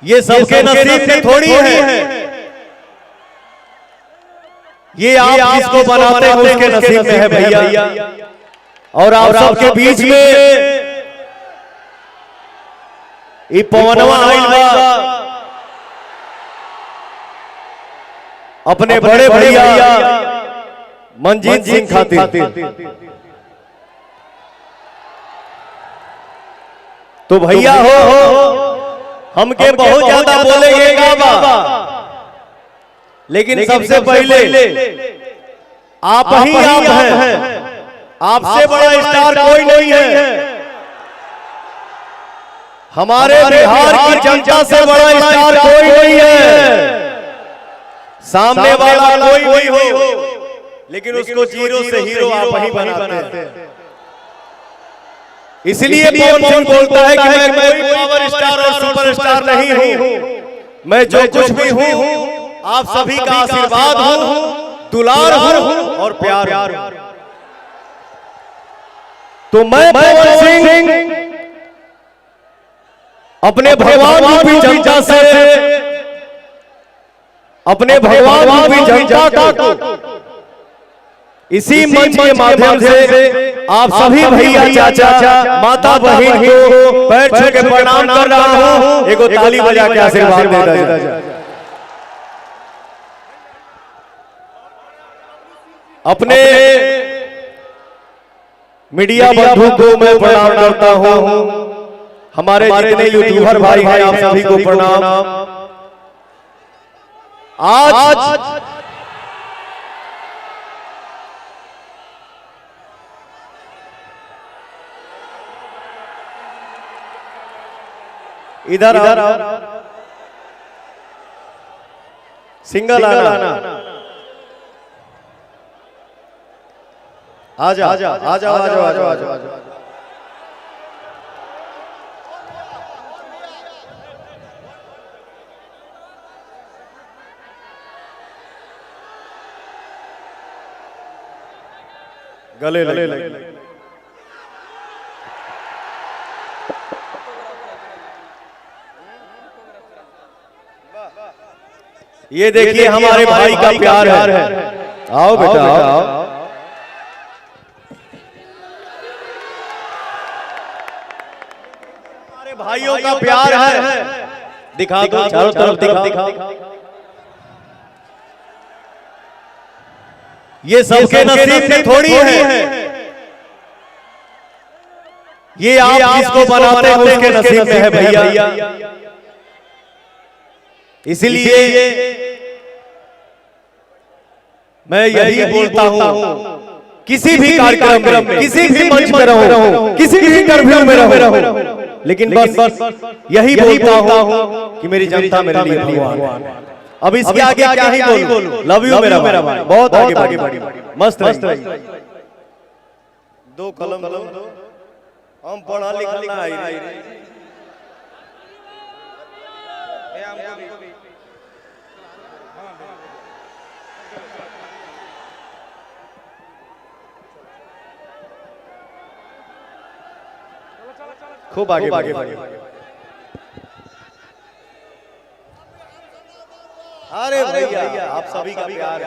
ये सबके नसीब में थोड़ी है, ये आप जिसको बनाते हैं उसके नसीब में है भैया। और आप सबके बीच में ये पवनवा आइल बा अपने बड़े भैया मंजीत सिंह खातिर। तो भैया हो हमके बहुत ज्यादा बोलेंगे बाबा, लेकिन सबसे पहले आप ही आप हैं, आपसे बड़ा स्टार कोई नहीं है। हमारे बिहार की जनता से बड़ा स्टार कोई नहीं है। सामने वाला कोई हो, लेकिन उसको जीरो से हीरो आप ही बनाते हैं। इसलिए पवन सिंह बोलता है कि मैं कोई पावर स्टार और सुपरस्टार नहीं हूं, मैं जो कुछ भी हूं आप सभी का आशीर्वाद हूं, दुलार हूं और प्यार हूं। तो मैं पवन सिंह अपने भगवान रूपी जनता से, अपने भगवान रूपी जनता को इसी मंच के माध्यम से आप सभी भैया चाचा माता बहन को पैर छू के प्रणाम कर रहा हूं। एगो ताली बजा के आशीर्वाद देता जाए। अपने मीडिया बंधु को मैं प्रणाम करता हूं। हमारे जितने यूट्यूबर भाई हैं आप सभी को प्रणाम। आज इधर सिंगल आना, आजा आजा आजा आजा आजा आजा। गले लगे। ये देखिए हमारे भाई का प्यार है। आओ बेटा आओ। हमारे भाइयों का प्यार है, दिखा दो चारों तरफ दिखा। ये सबके नसीब में थोड़ी है, ये आप जिसको बनाते हैं उसके नसीब में है भैया। इसलिए मैं यही बोलता हूं, किसी भी कार्यक्रम में, किसी भी मंच पर रहूं, किसी भी इंटरव्यू में रहूं, लेकिन बस यही बोलता हूं कि मेरी जनता मेरे लिए भगवान। अब इसके आगे क्या ही बोलूं। लव यू मेरा भाई, बहुत आगे बढ़ी, मस्त रही। दो कलम दो, हम पढ़ा लिखा ना आई। खूब आगे बढ़ी। अरे भैया आप सभी का प्यार।